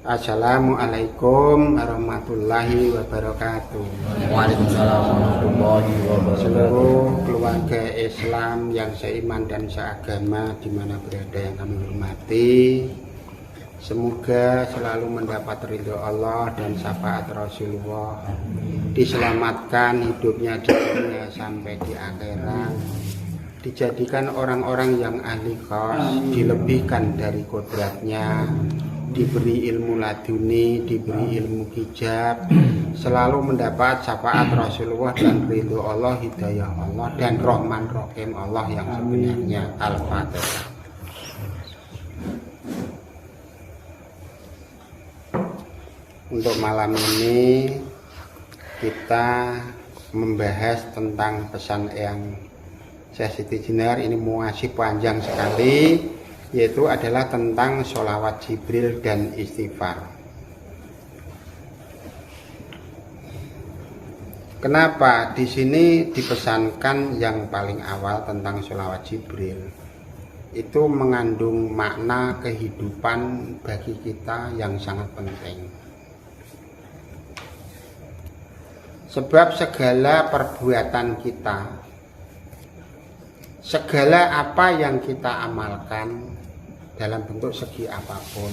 Assalamualaikum warahmatullahi wabarakatuh. Waalaikumsalam warahmatullahi wabarakatuh. Seluruh keluarga Islam yang seiman dan seagama dimana berada yang kami hormati, semoga selalu mendapat ridho Allah dan syafaat Rasulullah, diselamatkan hidupnya di dunia sampai di akhirat, dijadikan orang-orang yang ahli khos, dilebihkan dari kodratnya, diberi ilmu laduni, diberi ilmu hijab, selalu mendapat syafaat Rasulullah dan ridho Allah, hidayah Allah dan Rahman Rahim Allah yang sebenarnya. Al-Fatihah. Untuk malam ini kita membahas tentang pesan yang Syekh Siti Jenar, ini masih panjang sekali, yaitu adalah tentang sholawat Jibril dan istighfar. Kenapa di sini dipesankan yang paling awal tentang sholawat Jibril? Itu mengandung makna kehidupan bagi kita yang sangat penting. Sebab segala perbuatan kita, segala apa yang kita amalkan dalam bentuk segi apapun,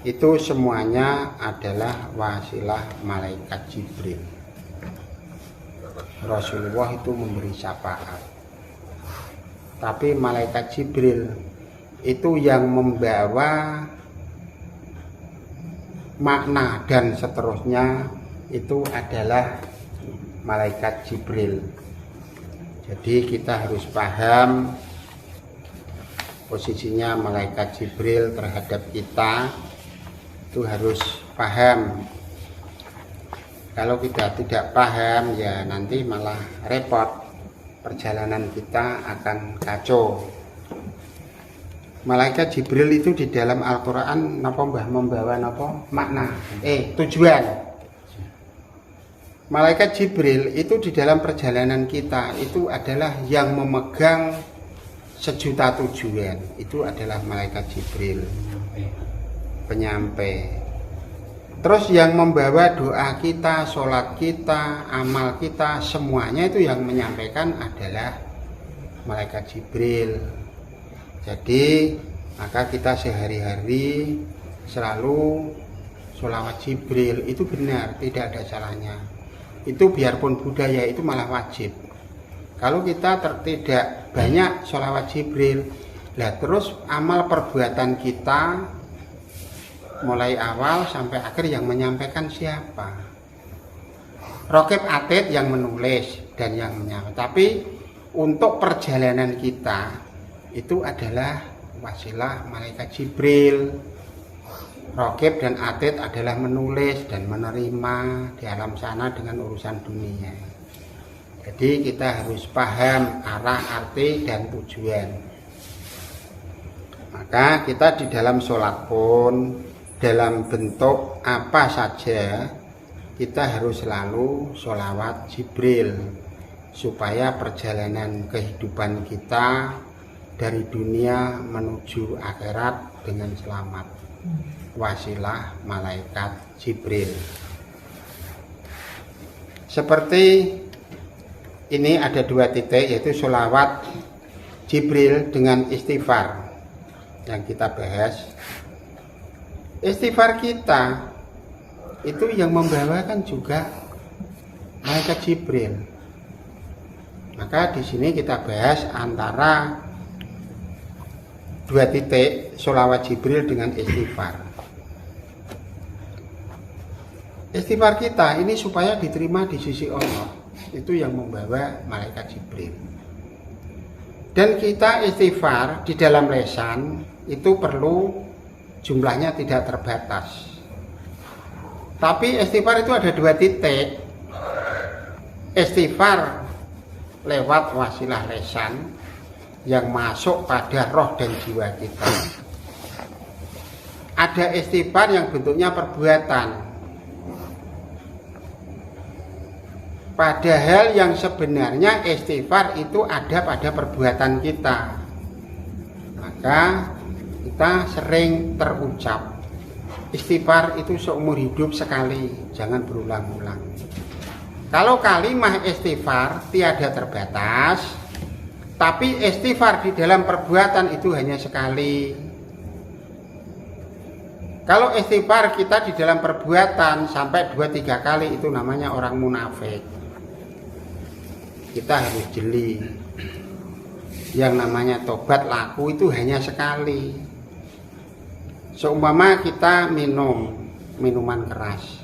itu semuanya adalah wasilah malaikat Jibril. Rasulullah itu memberi syafaat, tapi malaikat Jibril itu yang membawa makna dan seterusnya, itu adalah malaikat Jibril. Jadi kita harus paham posisinya malaikat Jibril terhadap kita, itu harus paham. Kalau kita tidak paham, ya nanti malah repot, perjalanan kita akan kacau. Malaikat Jibril itu di dalam Al-Quran membawa makna, tujuan. Malaikat Jibril itu di dalam perjalanan kita itu adalah yang memegang sejuta tujuan. Itu adalah malaikat Jibril, penyampai. Terus yang membawa doa kita, sholat kita, amal kita, semuanya itu yang menyampaikan adalah malaikat Jibril. Jadi maka kita sehari-hari selalu sholawat Jibril, itu benar, tidak ada salahnya. Itu biarpun budaya, itu malah wajib. Kalau kita tidak banyak sholawat Jibril, lah terus amal perbuatan kita mulai awal sampai akhir yang menyampaikan siapa? Raqib Atid yang menulis dan yang menyampaikan. Tapi untuk perjalanan kita itu adalah wasilah malaikat Jibril. Raqib dan Atid adalah menulis dan menerima di alam sana dengan urusan dunia. Jadi kita harus paham arah, arti, dan tujuan. Maka kita di dalam sholat pun, dalam bentuk apa saja, kita harus selalu sholawat Jibril, supaya perjalanan kehidupan kita dari dunia menuju akhirat dengan selamat. Wasilah malaikat Jibril. Seperti ini ada dua titik, yaitu sholawat Jibril dengan istighfar yang kita bahas. Istighfar kita itu yang membawakan juga malaikat Jibril. Maka di sini kita bahas antara dua titik, sholawat Jibril dengan istighfar. Istighfar kita ini supaya diterima di sisi Allah, itu yang membawa malaikat Jibril. Dan kita istighfar di dalam lesan itu perlu jumlahnya tidak terbatas. Tapi istighfar itu ada dua titik. Istighfar lewat wasilah lesan yang masuk pada roh dan jiwa kita. Ada istighfar yang bentuknya perbuatan, padahal yang sebenarnya istighfar itu ada pada perbuatan kita. Maka kita sering terucap istighfar itu seumur hidup sekali, jangan berulang-ulang. Kalau kalimah istighfar tiada terbatas, tapi istighfar di dalam perbuatan itu hanya sekali. Kalau istighfar kita di dalam perbuatan sampai 2-3 kali, itu namanya orang munafik. Kita harus jeli. Yang namanya tobat laku itu hanya sekali. Seumpama kita minum minuman keras,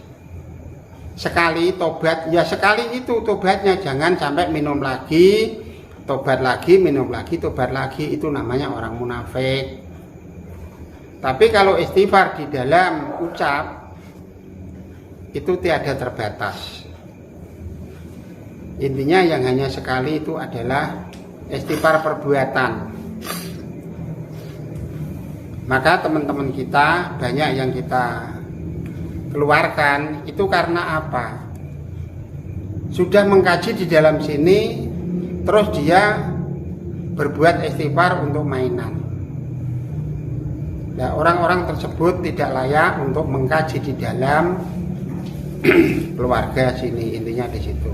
sekali tobat, ya sekali itu tobatnya, jangan sampai minum lagi, tobat lagi, minum lagi, tobat lagi. Itu namanya orang munafik. Tapi kalau istighfar di dalam ucap itu tiada terbatas. Intinya yang hanya sekali itu adalah istighfar perbuatan. Maka teman-teman kita banyak yang kita keluarkan itu karena apa? Sudah mengkaji di dalam sini, terus dia berbuat istighfar untuk mainan. Nah, orang-orang tersebut tidak layak untuk mengkaji di dalam keluarga sini. Intinya di situ.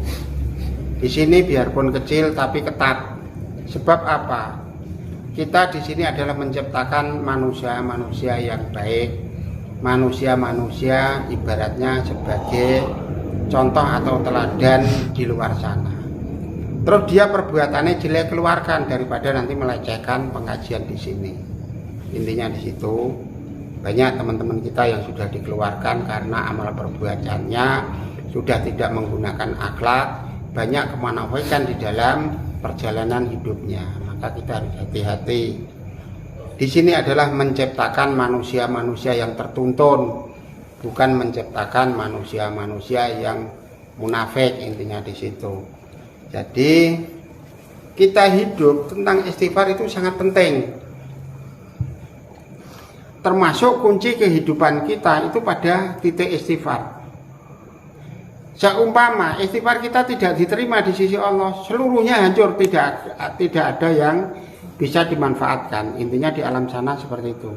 Di sini biarpun kecil tapi ketat. Sebab apa? Kita di sini adalah menciptakan manusia-manusia yang baik. Manusia-manusia ibaratnya sebagai contoh atau teladan di luar sana. Terus dia perbuatannya jelek, keluarkan daripada nanti melecehkan pengajian di sini. Intinya di situ. Banyak teman-teman kita yang sudah dikeluarkan karena amal perbuatannya sudah tidak menggunakan akhlak, banyak kemunafikan di dalam perjalanan hidupnya. Maka kita harus hati-hati. Di sini adalah menciptakan manusia-manusia yang tertuntun, bukan menciptakan manusia-manusia yang munafik. Intinya di situ. Jadi kita hidup tentang istighfar itu sangat penting. Termasuk kunci kehidupan kita itu pada titik istighfar. Seumpama istighfar kita tidak diterima di sisi Allah, seluruhnya hancur, tidak ada yang bisa dimanfaatkan. Intinya di alam sana seperti itu.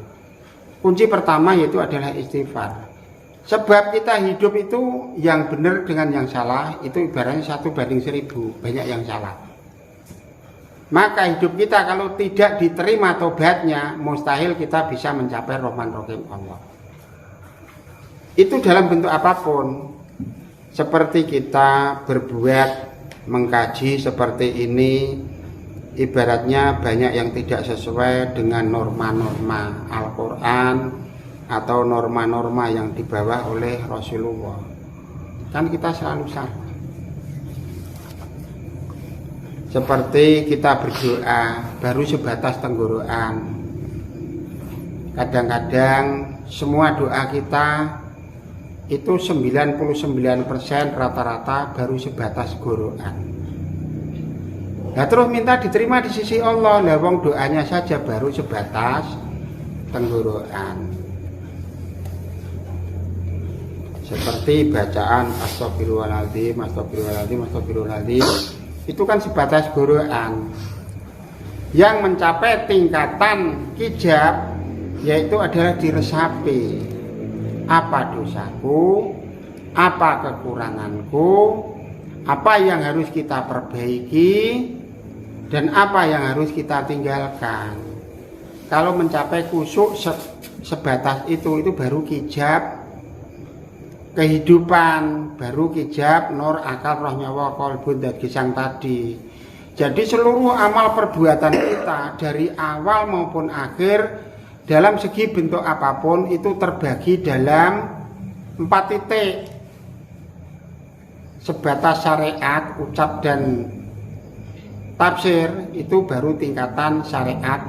Kunci pertama yaitu adalah istighfar. Sebab kita hidup itu yang benar dengan yang salah itu ibaratnya 1:1000, banyak yang salah. Maka hidup kita kalau tidak diterima tobatnya, mustahil kita bisa mencapai Rahman Rahim Allah. Itu dalam bentuk apapun. Seperti kita berbuat, mengkaji seperti ini, ibaratnya banyak yang tidak sesuai dengan norma-norma Al-Quran atau norma-norma yang dibawa oleh Rasulullah. Kan kita selalu salah. Seperti kita berdoa baru sebatas tenggorokan. Kadang-kadang semua doa kita itu 99% rata-rata baru sebatas gorokan. Nah terus minta diterima di sisi Allah, lah wong doanya saja baru sebatas tenggorokan. Seperti bacaan astagfirullahaladzim, astagfirullahaladzim, astagfirullahaladzim, itu kan sebatas gorokan. Yang mencapai tingkatan kijab yaitu adalah diresapi, apa dosaku, apa kekuranganku, apa yang harus kita perbaiki, dan apa yang harus kita tinggalkan. Kalau mencapai khusyuk sebatas itu baru kijab kehidupan, baru kijab nur akal roh nyawa qalbun dan gisang tadi. Jadi seluruh amal perbuatan kita dari awal maupun akhir dalam segi bentuk apapun itu terbagi dalam 4 titik. Sebatas syariat, ucap dan tafsir itu baru tingkatan syariat.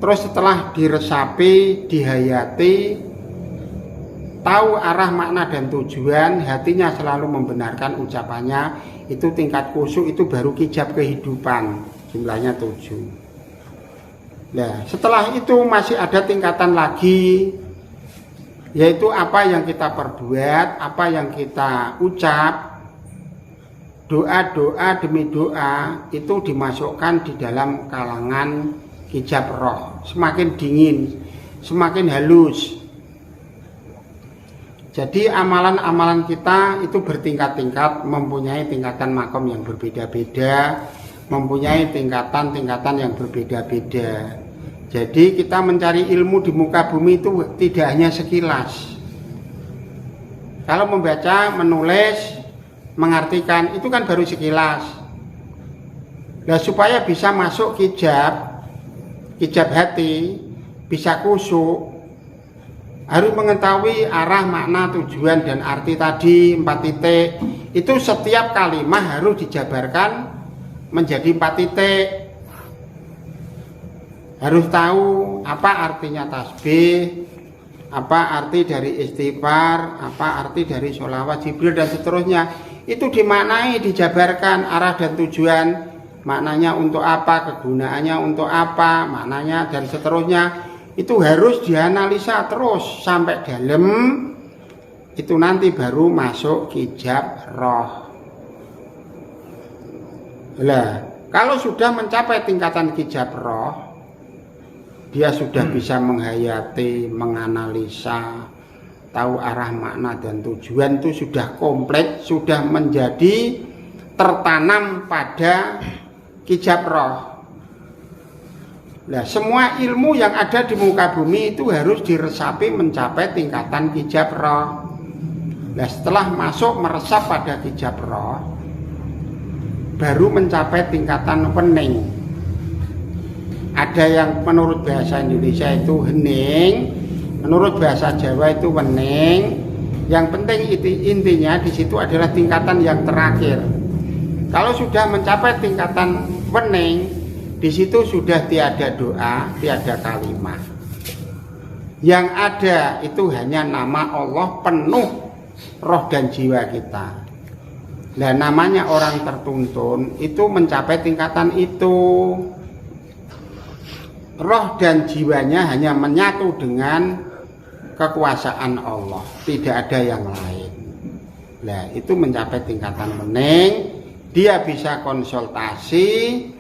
Terus setelah diresapi, dihayati, tahu arah makna dan tujuan, hatinya selalu membenarkan ucapannya, itu tingkat khusyuk, itu baru kijab kehidupan, jumlahnya 7. Nah setelah itu masih ada tingkatan lagi, yaitu apa yang kita perbuat, apa yang kita ucap, doa-doa demi doa itu dimasukkan di dalam kalangan kijab roh. Semakin dingin, semakin halus, Jadi amalan-amalan kita itu bertingkat-tingkat, mempunyai tingkatan makom yang berbeda-beda, mempunyai tingkatan-tingkatan yang berbeda-beda. Jadi kita mencari ilmu di muka bumi itu tidak hanya sekilas. Kalau membaca, menulis, mengartikan itu kan baru sekilas. Nah, supaya bisa masuk hijab hati, bisa khusyuk, harus mengetahui arah, makna, tujuan, dan arti tadi 4 titik. Itu setiap kalimat harus dijabarkan menjadi 4 titik. Harus tahu apa artinya tasbih, apa arti dari istighfar, apa arti dari sholawat Jibril, dan seterusnya. Itu dimaknai, dijabarkan arah dan tujuan, maknanya untuk apa, kegunaannya untuk apa, maknanya, dan seterusnya. Itu harus dianalisa terus sampai dalam. Itu nanti baru masuk hijab roh. Lah, kalau sudah mencapai tingkatan hijab roh, dia sudah bisa menghayati, menganalisa, tahu arah, makna, dan tujuan. Itu sudah komplit, sudah menjadi tertanam pada hijab roh. Nah, semua ilmu yang ada di muka bumi itu harus diresapi mencapai tingkatan hijab roh. Nah, setelah masuk meresap pada hijab roh, baru mencapai tingkatan wening. Ada yang menurut bahasa Indonesia itu hening, menurut bahasa Jawa itu wening. Yang penting intinya di situ adalah tingkatan yang terakhir. Kalau sudah mencapai tingkatan wening, di situ sudah tiada doa, tiada kalimat. Yang ada itu hanya nama Allah penuh roh dan jiwa kita. Nah, namanya orang tertuntun itu mencapai tingkatan itu. Roh dan jiwanya hanya menyatu dengan kekuasaan Allah, tidak ada yang lain. Nah, itu mencapai tingkatan wening. Dia bisa konsultasi.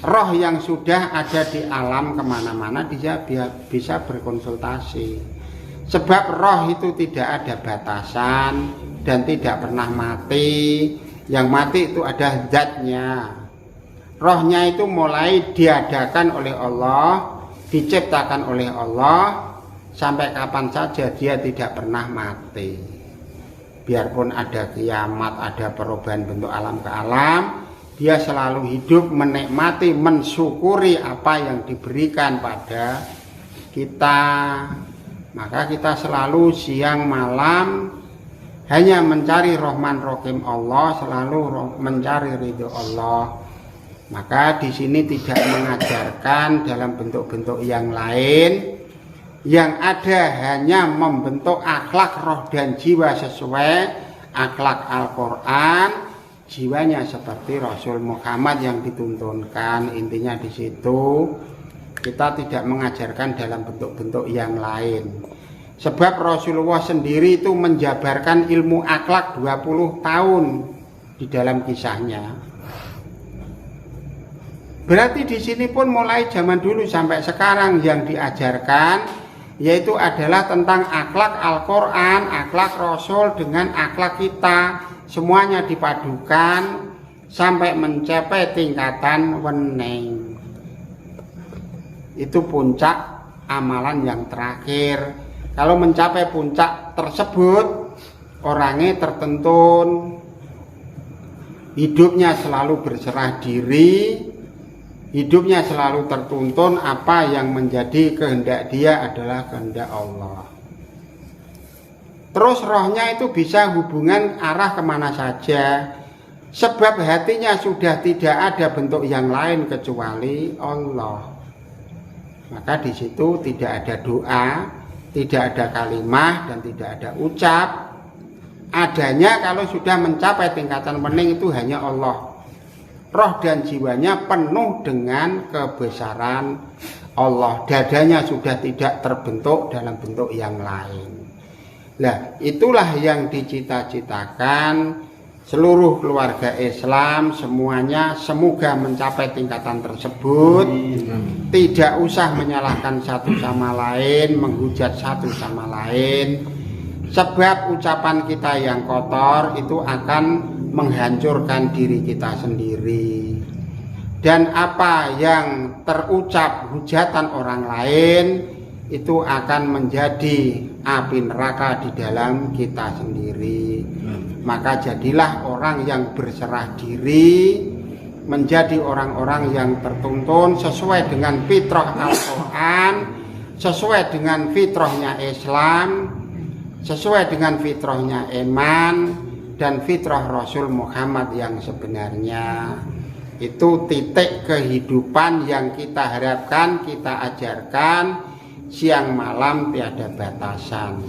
Roh yang sudah ada di alam kemana-mana dia bisa berkonsultasi. Sebab roh itu tidak ada batasan dan tidak pernah mati. Yang mati itu ada zatnya. Rohnya itu mulai diadakan oleh Allah, diciptakan oleh Allah, sampai kapan saja dia tidak pernah mati. Biarpun ada kiamat, ada perubahan bentuk alam ke alam, dia selalu hidup, menikmati, mensyukuri apa yang diberikan pada kita. Maka kita selalu siang malam hanya mencari Rahman Rahim Allah, selalu mencari ridho Allah. Maka di sini tidak mengajarkan dalam bentuk-bentuk yang lain. Yang ada hanya membentuk akhlak roh dan jiwa sesuai akhlak Al-Quran. Jiwanya seperti Rasul Muhammad yang dituntunkan. Intinya di situ kita tidak mengajarkan dalam bentuk-bentuk yang lain. Sebab Rasulullah sendiri itu menjabarkan ilmu akhlak 20 tahun di dalam kisahnya. Berarti di sini pun mulai zaman dulu sampai sekarang yang diajarkan yaitu adalah tentang akhlak Al-Quran, akhlak Rasul dengan akhlak kita. Semuanya dipadukan sampai mencapai tingkatan wening. Itu puncak amalan yang terakhir. Kalau mencapai puncak tersebut, orangnya tertuntun, hidupnya selalu berserah diri, hidupnya selalu tertuntun. Apa yang menjadi kehendak dia adalah kehendak Allah. Terus rohnya itu bisa hubungan arah kemana saja. Sebab hatinya sudah tidak ada bentuk yang lain kecuali Allah. Maka di situ tidak ada doa, tidak ada kalimat, dan tidak ada ucap. Adanya kalau sudah mencapai tingkatan wening itu hanya Allah. Roh dan jiwanya penuh dengan kebesaran Allah. Dadanya sudah tidak terbentuk dalam bentuk yang lain. Nah, itulah yang dicita-citakan seluruh keluarga Islam semuanya. Semoga mencapai tingkatan tersebut. Tidak usah menyalahkan satu sama lain, menghujat satu sama lain. Sebab ucapan kita yang kotor itu akan menghancurkan diri kita sendiri. Dan apa yang terucap hujatan orang lain itu akan menjadi api neraka di dalam kita sendiri. Maka jadilah orang yang berserah diri, menjadi orang-orang yang tertuntun sesuai dengan fitrah Al-Quran, sesuai dengan fitrahnya Islam, sesuai dengan fitrahnya iman dan fitrah Rasul Muhammad yang sebenarnya. Itu titik kehidupan yang kita harapkan, kita ajarkan siang malam tiada batasan.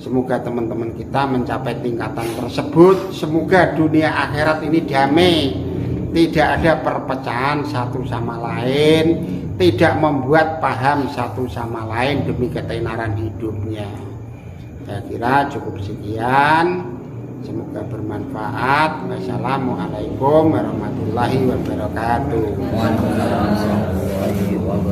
Semoga teman-teman kita mencapai tingkatan tersebut. Semoga dunia akhirat ini damai, tidak ada perpecahan satu sama lain, tidak membuat paham satu sama lain demi ketenaran hidupnya. Saya kira cukup sekian. Semoga bermanfaat. Wassalamualaikum warahmatullahi wabarakatuh. Waalaikumsalam warahmatullahi wabarakatuh.